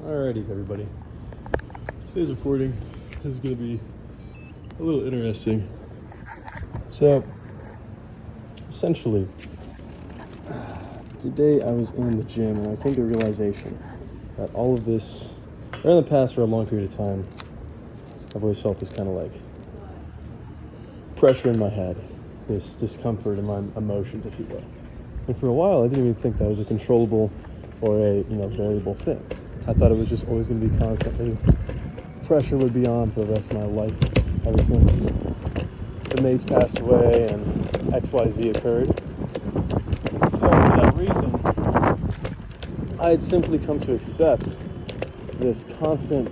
Alrighty, everybody. Today's recording is going to be a little interesting. So, essentially, today I was in the gym and I came to a realization that all of this, or in the past for a long period of time, I've always felt this kind of like pressure in my head, this discomfort in my emotions, if you will. And for a while, I didn't even think that was a controllable or a variable thing. I thought it was just always going to be constantly, pressure would be on for the rest of my life, ever since the mates passed away and XYZ occurred. So for that reason, I had simply come to accept this constant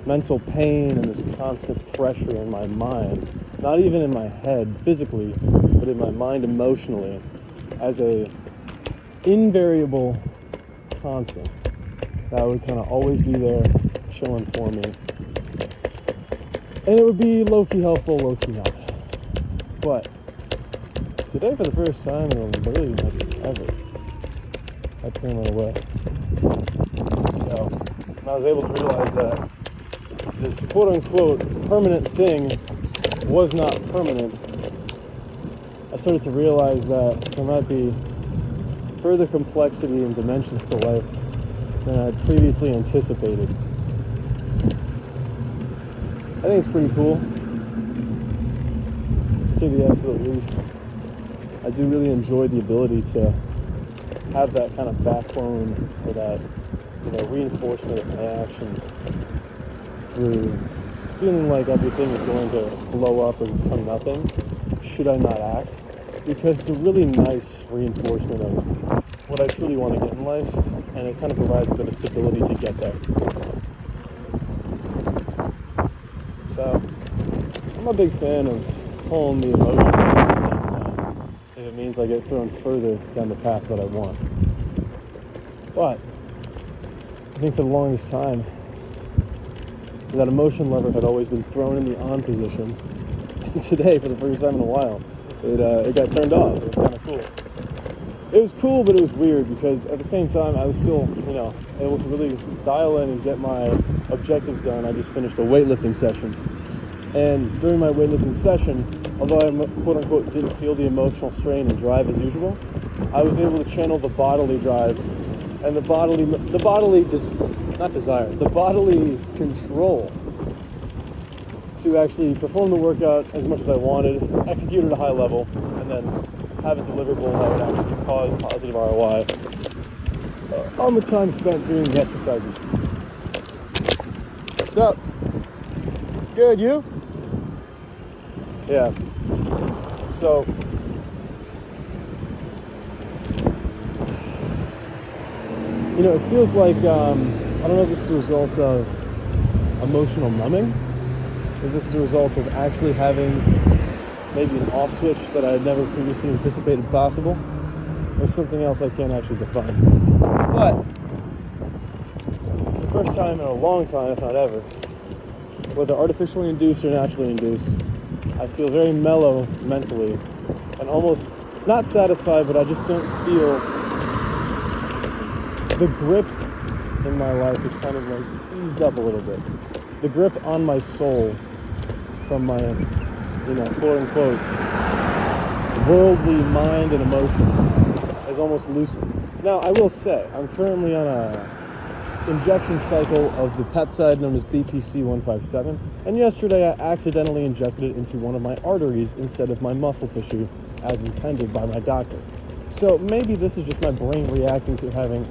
mental pain and this constant pressure in my mind, not even in my head physically, but in my mind emotionally, as a invariable constant that would kind of always be there chilling for me. And it would be low-key helpful, low-key not. But today, for the first time in really maybe ever, that pain went away. So when I was able to realize that this quote-unquote permanent thing was not permanent, I started to realize that there might be further complexity and dimensions to life than I had previously anticipated. I think it's pretty cool, to say the absolute least. I do really enjoy the ability to have that kind of backbone or that reinforcement of my actions through feeling like everything is going to blow up or become nothing should I not act, because it's a really nice reinforcement of what I truly want to get in life, and it kind of provides a bit of stability to get there. So, I'm a big fan of pulling the emotion from time to time, if it means I get thrown further down the path that I want. But I think for the longest time, that emotion lever had always been thrown in the on position, and today, for the first time in a while, it got turned off. It was kind of cool. It was cool, but it was weird, because at the same time, I was still, able to really dial in and get my objectives done. I just finished a weightlifting session. And during my weightlifting session, although I quote-unquote didn't feel the emotional strain and drive as usual, I was able to channel the bodily drive and the bodily control to actually perform the workout as much as I wanted, execute at a high level, and then have a deliverable that would actually cause positive ROI on the time spent doing the exercises. What's up? Good, you? Yeah. So, it feels like, I don't know if this is a result of emotional numbing, if this is a result of actually having maybe an off switch that I had never previously anticipated possible, or something else I can't actually define. But for the first time in a long time, if not ever, whether artificially induced or naturally induced, I feel very mellow mentally and almost not satisfied, but I just don't feel the grip in my life is kind of like eased up a little bit. The grip on my soul from my quote-unquote worldly mind and emotions is almost loosened. Now, I will say, I'm currently on a injection cycle of the peptide known as BPC-157, and yesterday I accidentally injected it into one of my arteries instead of my muscle tissue, as intended by my doctor. So maybe this is just my brain reacting to having,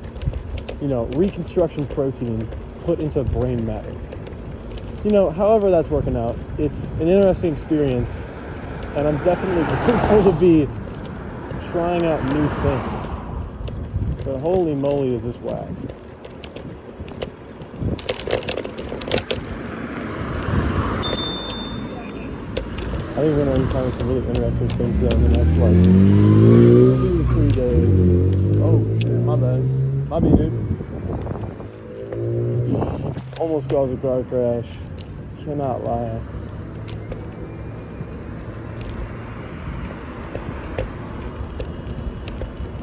reconstruction proteins put into brain matter. However that's working out, it's an interesting experience, and I'm definitely grateful to be trying out new things. But holy moly, is this whack. I think we're going to encounter some really interesting things, though, in the next, 2 to 3 days. Oh, shit, my bad. My bad, dude. Almost caused a car crash. Cannot lie.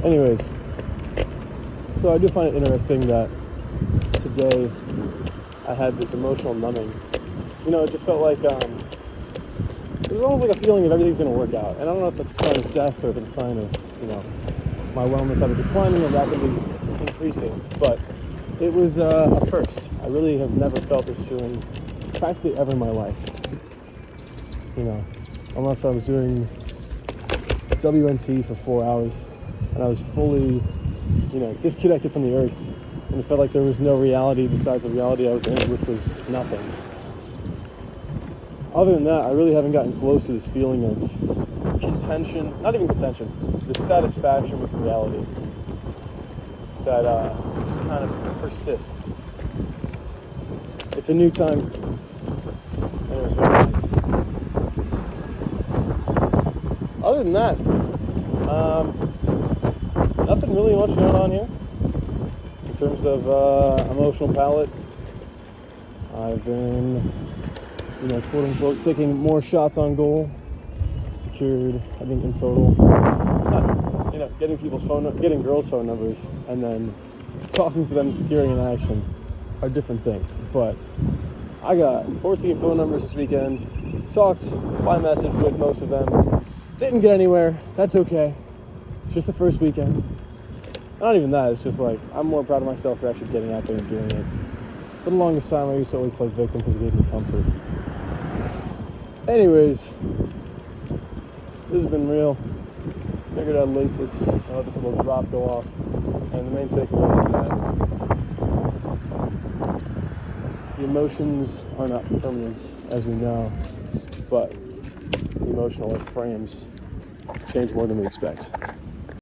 Anyways, so I do find it interesting that today I had this emotional numbing. You know, it just felt like it was almost like a feeling of everything's going to work out. And I don't know if that's a sign of death or if it's a sign of, you know, my wellness either declining or rapidly increasing. But it was a first. I really have never felt this feeling practically ever in my life. You know, unless I was doing WNT for 4 hours and I was fully, you know, disconnected from the earth, and it felt like there was no reality besides the reality I was in, which was nothing. Other than that, I really haven't gotten close to this feeling of contention, not even contention, the satisfaction with reality that just kind of persists. It's a new time, and it was very nice. Other than that, nothing really much going on here in terms of emotional palate. I've been, you know, quote unquote, taking more shots on goal. Secured, I think, in total. You know, getting getting girls' phone numbers, and then talking to them and securing an action are different things. But I got 14 phone numbers this weekend. Talked by message with most of them. Didn't get anywhere. That's okay. It's just the first weekend. Not even that. It's just like I'm more proud of myself for actually getting out there and doing it. For the longest time, I used to always play victim because it gave me comfort. Anyways, this has been real. Figured I'd let this little drop go off. And the main takeaway is that the emotions are not permanent, as we know, but the emotional frames change more than we expect.